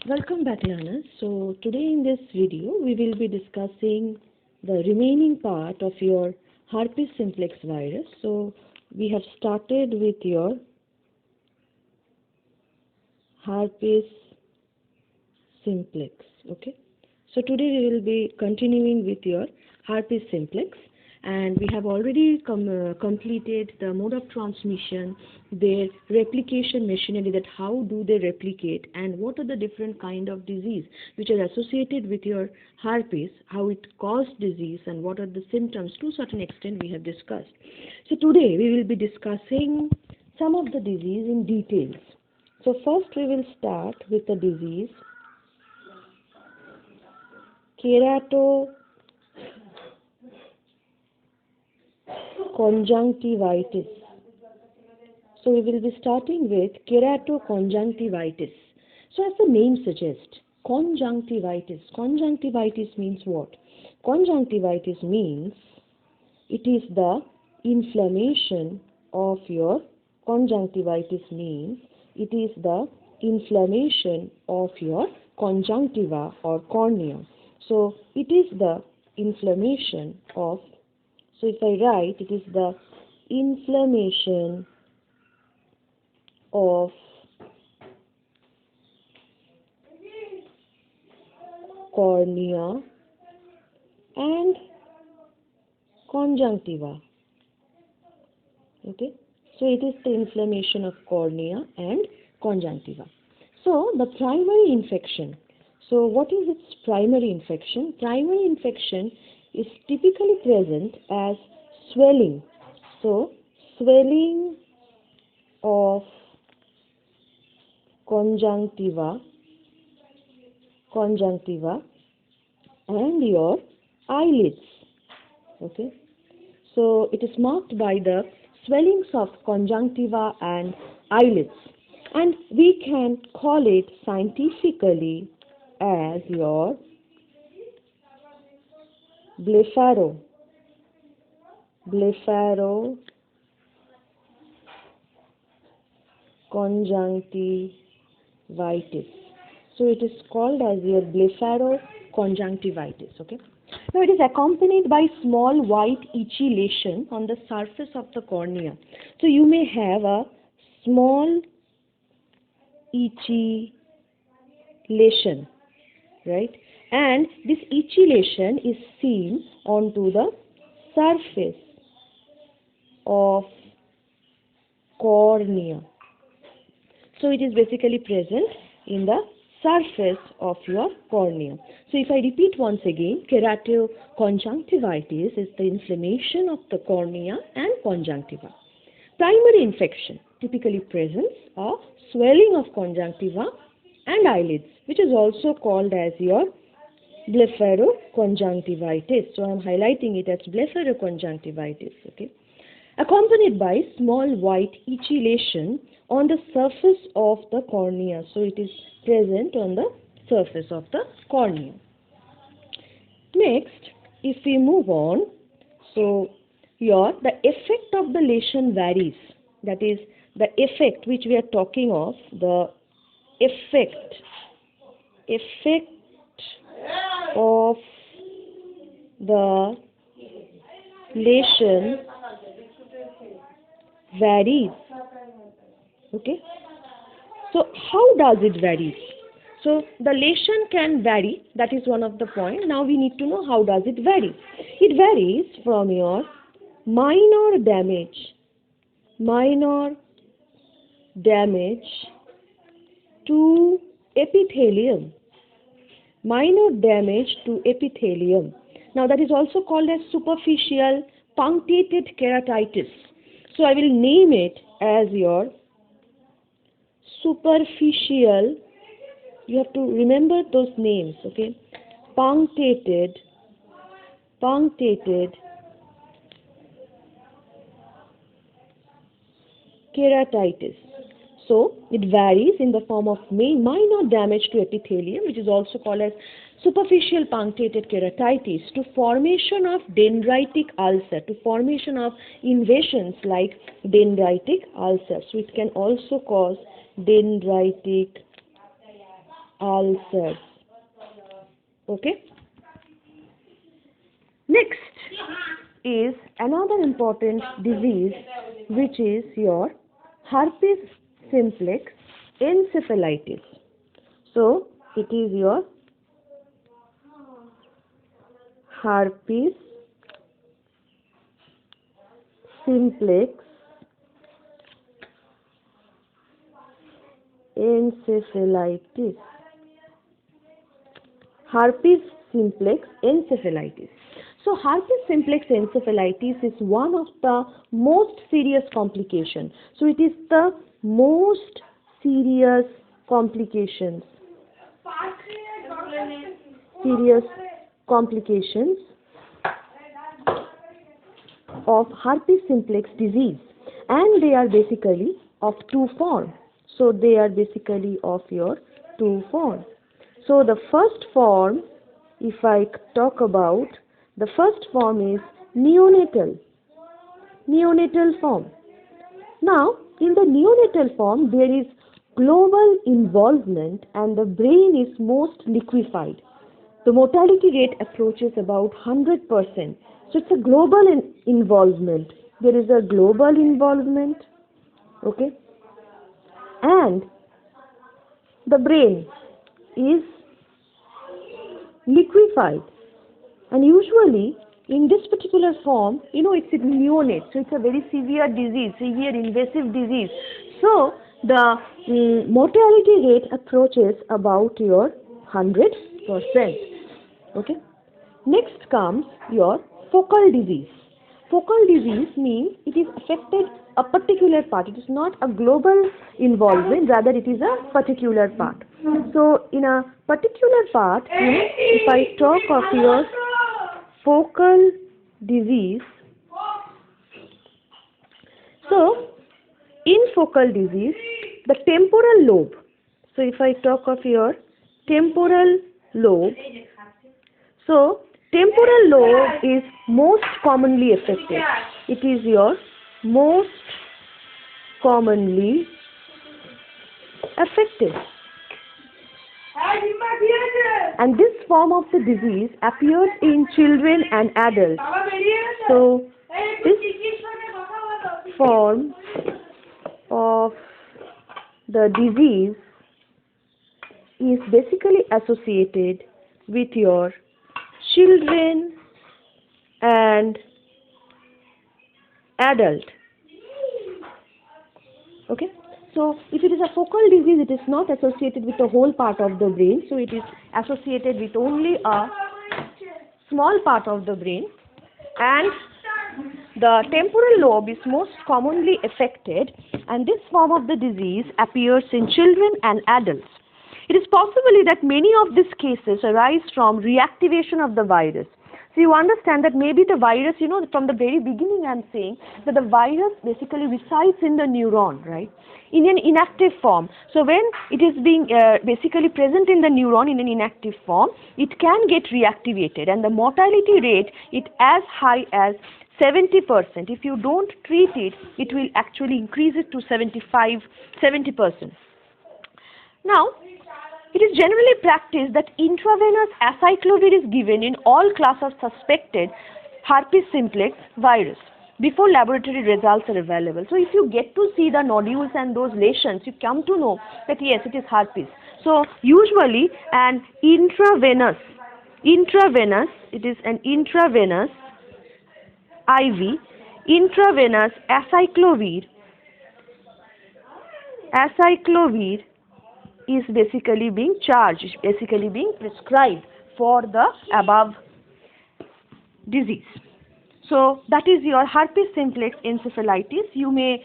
Welcome back, learners. So today in this video we will be discussing the remaining part of your herpes simplex virus. So we have started with your herpes simplex. Okay. So today we will be continuing with your herpes simplex, and we have already completed the mode of transmission, their replication machinery, that how do they replicate and what are the different kind of disease which are associated with your herpes, how it causes disease and what are the symptoms. To a certain extent we have discussed. So today we will be discussing some of the disease in details. So first we will start with the disease keratoconjunctivitis. So we will be starting with keratoconjunctivitis. So as the name suggests, conjunctivitis. Conjunctivitis means what? Conjunctivitis means it is the inflammation of your conjunctivitis means it is the inflammation of your conjunctiva or cornea. So it is the inflammation of, so if I write, it is the inflammation of cornea and conjunctiva. Okay, so it is the inflammation of cornea and conjunctiva. So the primary infection. So what is its primary infection? Primary infection is typically present as swelling. So swelling of conjunctiva and your eyelids. Okay, so it is marked by the swellings of conjunctiva and eyelids, and we can call it scientifically as your blepharoconjunctivitis. So it is called as your blepharoconjunctivitis. Okay. Now it is accompanied by small white itchy lesion on the surface of the cornea. So you may have a small itchy lesion, right? And this itchy lesion is seen onto the surface of cornea. So it is basically present in the surface of your cornea. So if I repeat once again, keratoconjunctivitis is the inflammation of the cornea and conjunctiva. Primary infection typically presents a swelling of conjunctiva and eyelids, which is also called as your blepharoconjunctivitis. So I am highlighting it as blepharoconjunctivitis. Okay, accompanied by small white itchy lesion on the surface of the cornea. So it is present on the surface of the cornea. Next, if we move on, so here the effect of the lesion varies. That is, the effect which we are talking of, the effect of the lesion varies. Okay, so how does it vary? So the lesion can vary, that is one of the points. Now we need to know how does it vary. It varies from your minor damage to epithelium. Minor damage to epithelium. Now that is also called as superficial punctated keratitis. So I will name it as your superficial, you have to remember those names, okay? Punctated keratitis. So it varies in the form of minor damage to epithelium, which is also called as superficial punctated keratitis, to formation of dendritic ulcer, to formation of invasions like dendritic ulcer. So it can also cause dendritic ulcers. Okay. Next is another important disease, which is your herpes simplex encephalitis. So it is your herpes simplex encephalitis. Herpes simplex encephalitis. So herpes simplex encephalitis is one of the most serious complications. So it is the most serious complications. Serious complications of herpes simplex disease, and they are basically of two forms. So they are basically of your two forms. So the first form, if I talk about, the first form is neonatal form. Now in the neonatal form there is global involvement and the brain is most liquefied. The mortality rate approaches about 100%. So it's a global involvement. There is a global involvement, okay, and the brain is liquefied. And usually in this particular form, it's a neonate, so it's a very severe disease, severe invasive disease. So the mortality rate approaches about your 100%. Okay. Next comes your focal disease. Focal disease means it is affected a particular part. It is not a global involvement, rather it is a particular part. So in a particular part, if I talk of your focal disease, so in focal disease, the temporal lobe. So if I talk of your temporal lobe, so temporal lobe is most commonly affected. It is your most commonly affected. And this form of the disease appears in children and adults. So this form of the disease is basically associated with your children and adult. Okay. So if it is a focal disease, it is not associated with the whole part of the brain. So it is associated with only a small part of the brain, and the temporal lobe is most commonly affected, and this form of the disease appears in children and adults. It is possible that many of these cases arise from reactivation of the virus. So you understand that maybe the virus, from the very beginning I am saying that the virus basically resides in the neuron, right, in an inactive form. So when it is being basically present in the neuron in an inactive form, it can get reactivated, and the mortality rate is as high as 70%. If you don't treat it, it will actually increase it to 70%. Now, it is generally practiced that intravenous acyclovir is given in all classes of suspected herpes simplex virus before laboratory results are available. So if you get to see the nodules and those lesions, you come to know that yes, it is herpes. So usually an intravenous, it is an intravenous IV, intravenous acyclovir is basically being charged, is basically being prescribed for the above disease. So that is your herpes simplex encephalitis. You may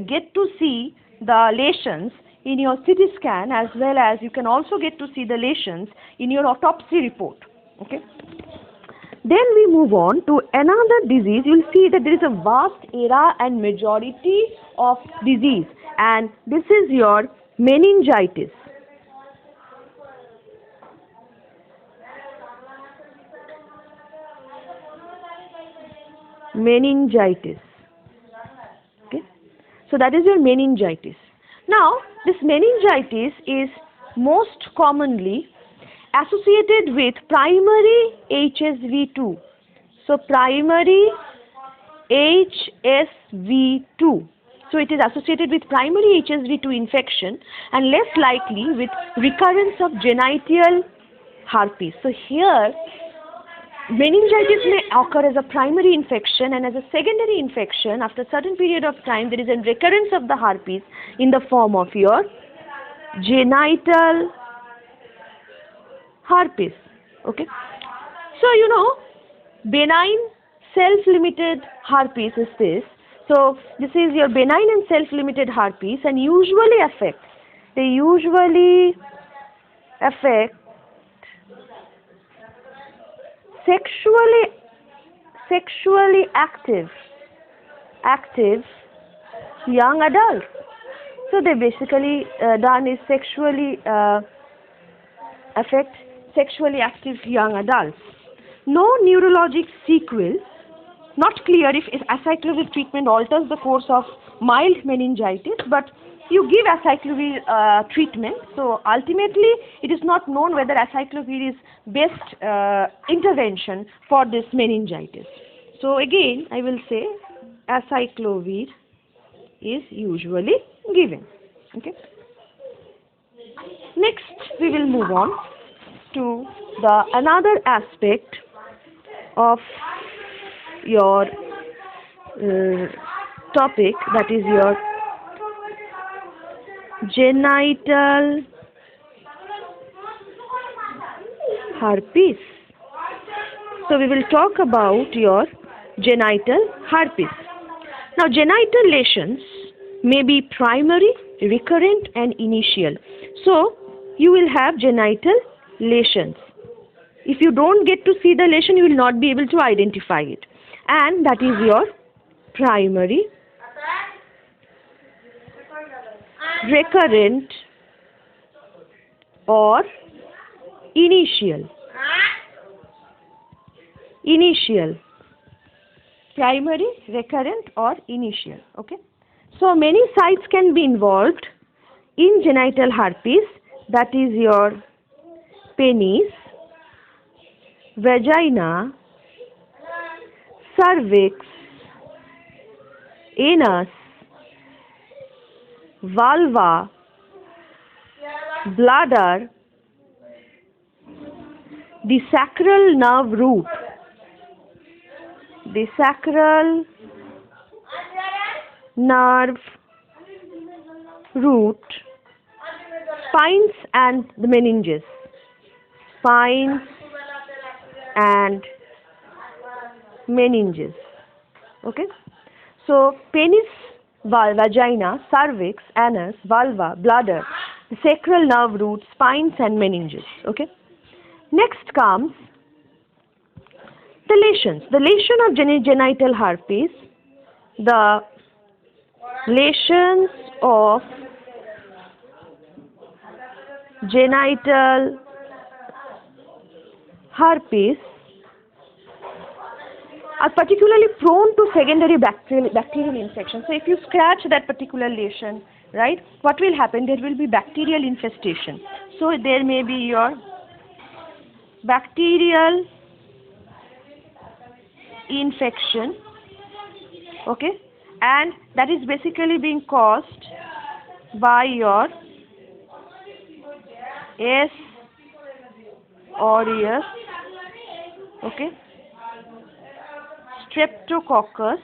get to see the lesions in your CT scan, as well as you can also get to see the lesions in your autopsy report. Okay. Then we move on to another disease. You will see that there is a vast area and majority of disease, and this is your meningitis. Meningitis. Okay. So that is your meningitis. Now, this meningitis is most commonly associated with primary HSV2. So primary HSV2. So it is associated with primary HSV2 infection and less likely with recurrence of genital herpes. So here meningitis may occur as a primary infection, and as a secondary infection after a certain period of time there is a recurrence of the herpes in the form of your genital herpes. Okay. So benign self-limited herpes is this. So this is your benign and self-limited herpes, and usually affect sexually active young adults. So they basically done is sexually affect sexually active young adults. No neurologic sequel. Not clear if acyclovir treatment alters the course of mild meningitis, but you give acyclovir treatment. So ultimately, it is not known whether acyclovir is best intervention for this meningitis. So again, I will say acyclovir is usually given. Okay. Next, we will move on to the another aspect of your topic, that is your genital herpes. So we will talk about your genital herpes. Now genital lesions may be primary, recurrent and initial. So you will have genital lesions. If you don't get to see the lesion, you will not be able to identify it. And that is your primary, recurrent or initial. Primary, recurrent or initial. Okay. So many sites can be involved in genital herpes, that is your penis, vagina, cervix, anus, vulva, bladder, the sacral nerve root, spines and the meninges. Okay. So penis, vagina, cervix, anus, vulva, bladder, the sacral nerve root, spines and meninges. Okay. Next comes the lesions. The lesion of genital herpes. The lesions of genital herpes are particularly prone to secondary bacterial infection. So if you scratch that particular lesion, right, what will happen? There will be bacterial infestation. So there may be your bacterial infection, okay, and that is basically being caused by your S. aureus, okay, Streptococcus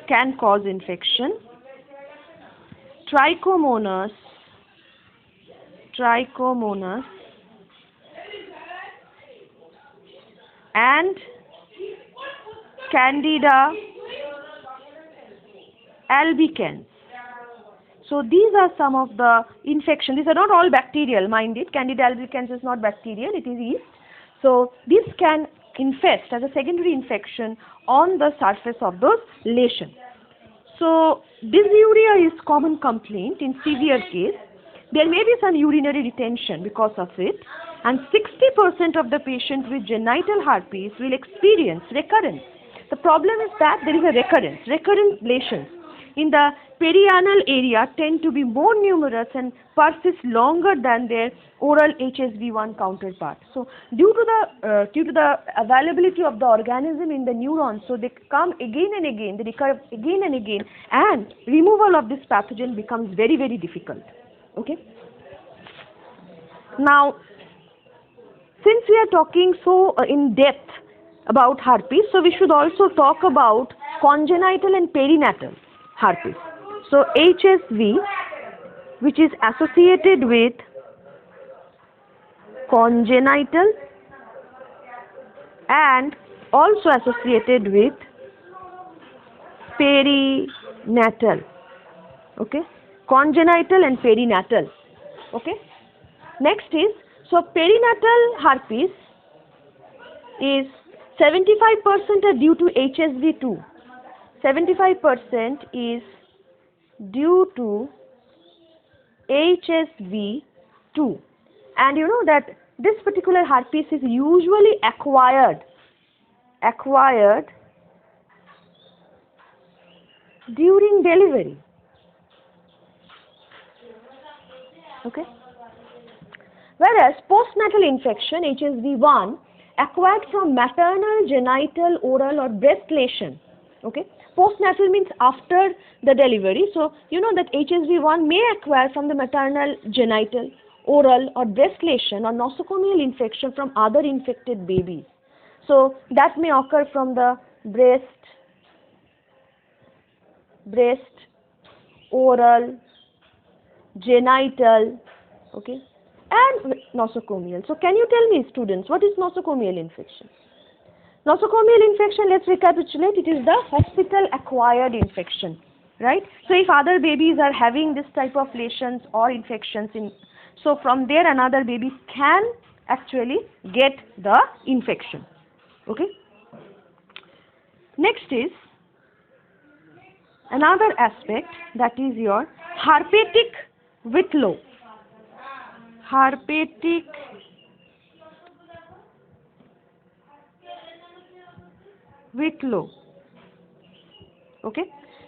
can cause infection. Trichomonas and Candida albicans. So these are some of the infections. These are not all bacterial, mind it. Candida albicans is not bacterial, it is yeast. So this can infest as a secondary infection on the surface of those lesions. So dysuria is common complaint in severe case. There may be some urinary retention because of it, and 60% of the patients with genital herpes will experience recurrence. The problem is that there is a recurrent lesions in the perianal area tend to be more numerous and persist longer than their oral HSV1 counterpart. So due to the availability of the organism in the neurons, so they come again and again, they recur again and again, and removal of this pathogen becomes very, very difficult. Okay. Now, since we are talking so in depth about herpes, so we should also talk about congenital and perinatal herpes. So HSV, which is associated with congenital and also associated with perinatal. Okay, congenital and perinatal. Okay. Next is, so perinatal herpes is 75% are due to HSV2. 75% is due to HSV2. And you know that this particular herpes is usually acquired during delivery. Okay. Whereas postnatal infection, HSV1, acquired from maternal, genital, oral or breast lesion. Okay. Postnatal means after the delivery. So you know that HSV1 may acquire from the maternal, genital, oral or breast lesion or nosocomial infection from other infected babies. So that may occur from the breast, oral, genital, okay, and nosocomial. So can you tell me, students, what is nosocomial infection? Nosocomial infection, let's recapitulate, it is the hospital acquired infection, right? So if other babies are having this type of lesions or infections, so from there another baby can actually get the infection. Okay. Next is another aspect, that is your herpetic whitlow. Herpetic whitlow. Okay.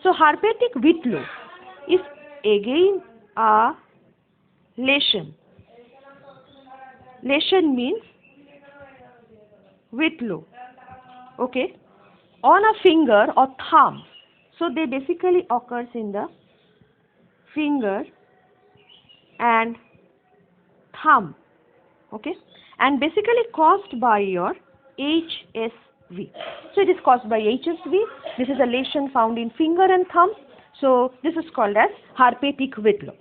So herpetic whitlow is again a lesion. Lesion means whitlow. Okay. On a finger or thumb. So they basically occurs in the finger and thumb. Okay. And basically caused by your HSV. So it is caused by HSV. This is a lesion found in finger and thumb. So this is called as herpetic whitlow.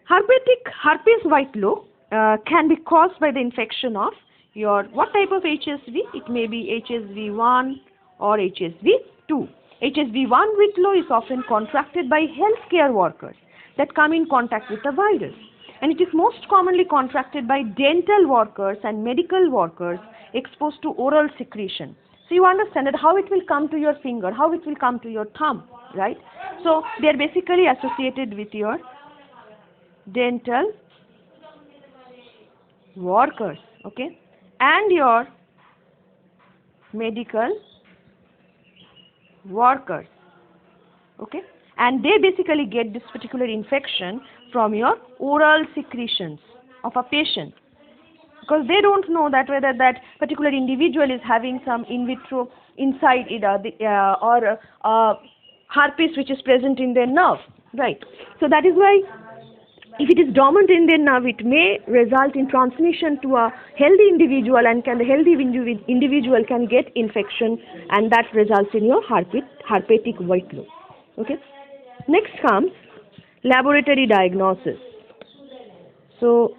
Herpes whitlow can be caused by the infection of your what type of HSV? It may be HSV1 or HSV2. HSV1 whitlow is often contracted by healthcare workers that come in contact with the virus. And it is most commonly contracted by dental workers and medical workers exposed to oral secretion. So you understand that how it will come to your finger, how it will come to your thumb, right? So they are basically associated with your dental workers, okay, and your medical workers, okay, and they basically get this particular infection from your oral secretions of a patient, because they don't know that whether that particular individual is having some in vitro inside it or herpes which is present in their nerve, right? So that is why if it is dormant in their nerve, it may result in transmission to a healthy individual, and the healthy individual can get infection, and that results in your herpetic whitlow. Okay. Next comes laboratory diagnosis. So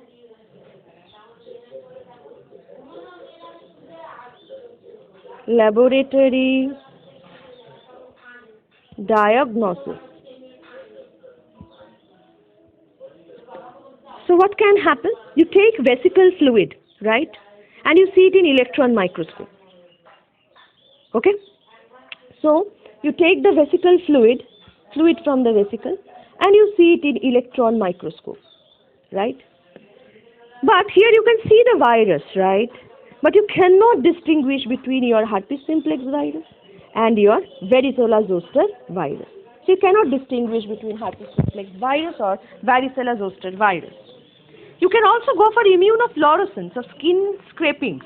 laboratory diagnosis. So what can happen? You take vesicle fluid, right? And you see it in electron microscope. Okay? So you take the vesicle fluid from the vesicle, and you see it in electron microscope, right? But here you can see the virus, right? But you cannot distinguish between your herpes simplex virus and your varicella zoster virus. So you cannot distinguish between herpes simplex virus or varicella zoster virus. You can also go for immunofluorescence or skin scrapings.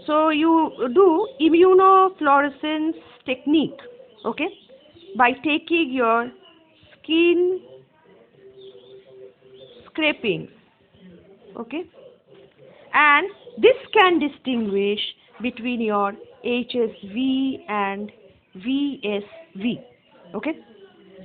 So you do immunofluorescence technique, okay, by taking your skin scraping, okay, and this can distinguish between your HSV and VSV, okay.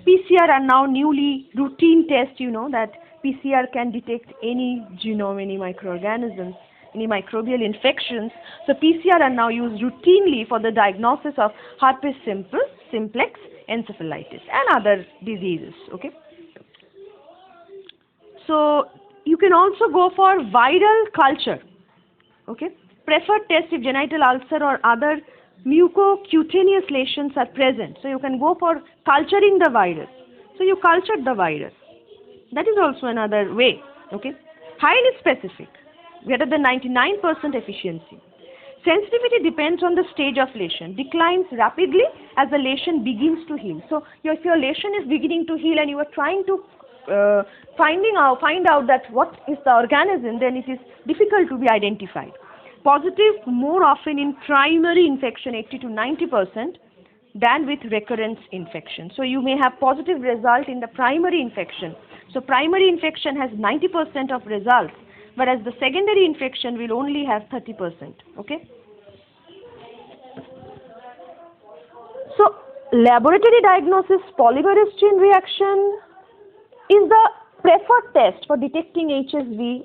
PCR are now newly routine test. You know that PCR can detect any genome, any microorganisms, any microbial infections. So PCR are now used routinely for the diagnosis of herpes simplex, encephalitis and other diseases, okay. So you can also go for viral culture, okay. Preferred test if genital ulcer or other mucocutaneous lesions are present. So you can go for culturing the virus. So you cultured the virus. That is also another way, okay. Highly specific, greater than 99% efficiency. Sensitivity depends on the stage of lesion, declines rapidly as the lesion begins to heal. So if your lesion is beginning to heal and you are trying to find out that what is the organism, then it is difficult to be identified. Positive more often in primary infection, 80 to 90%, than with recurrence infection. So you may have positive result in the primary infection. So primary infection has 90% of results, whereas the secondary infection will only have 30%, okay. So laboratory diagnosis polymerase chain reaction is the preferred test for detecting HSV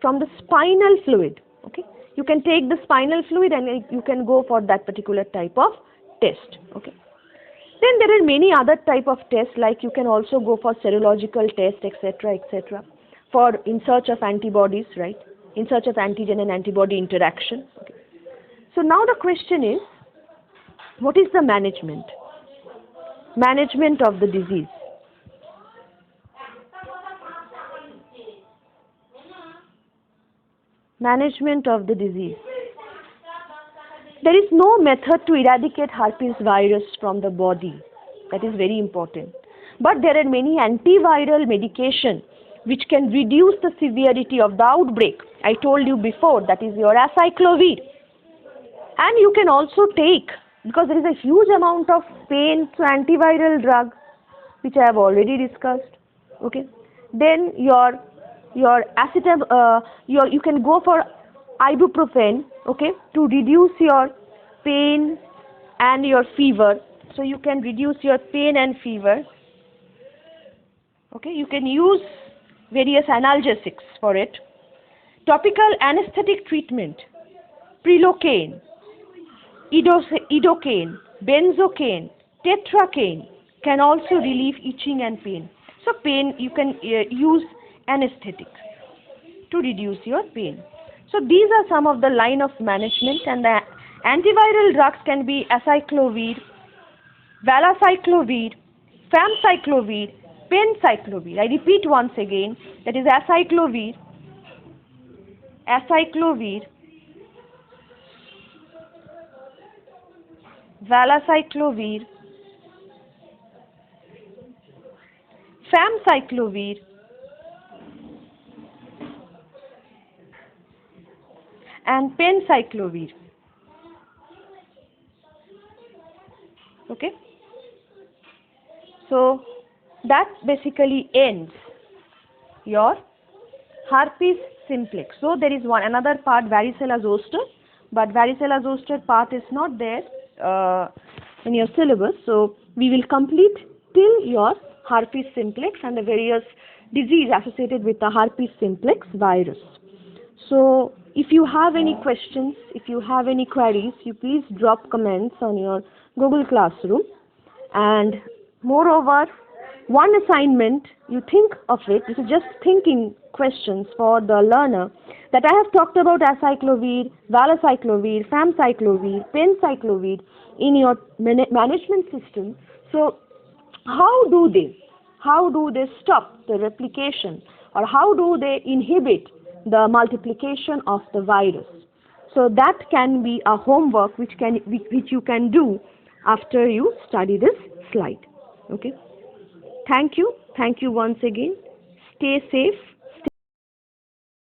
from the spinal fluid, okay. You can take the spinal fluid and you can go for that particular type of test, okay. Then there are many other type of tests, like you can also go for serological test, etc., for in search of antibodies, right, in search of antigen and antibody interaction, okay. So now the question is, what is the management of the disease? Management of the disease. There is no method to eradicate herpes virus from the body. That is very important. But there are many antiviral medication which can reduce the severity of the outbreak. I told you before, that is your acyclovir. And you can also take, because there is a huge amount of pain, so antiviral drug, which I have already discussed, okay. Then you can go for ibuprofen, okay, to reduce your pain and your fever. So you can reduce your pain and fever, okay. You can use various analgesics for it. Topical anesthetic treatment, prilocaine, idocaine, benzocaine, tetracaine can also relieve itching and pain. So pain, you can use anesthetic to reduce your pain. So these are some of the line of management, and the antiviral drugs can be acyclovir, valacyclovir, famciclovir, penciclovir. I repeat once again, that is acyclovir, valacyclovir, famciclovir, and penciclovir, okay. So that basically ends your herpes simplex. So there is another part, varicella zoster, but varicella zoster part is not there in your syllabus. So we will complete till your herpes simplex and the various disease associated with the herpes simplex virus. So if you have any questions, if you have any queries, you please drop comments on your Google Classroom. And moreover, one assignment, you think of it, this is just thinking questions for the learner, that I have talked about acyclovir, valacyclovir, famciclovir, penciclovir in your management system. So how do they stop the replication, or how do they inhibit the multiplication of the virus? So that can be a homework which you can do after you study this slide. Okay. Thank you once again. Stay safe.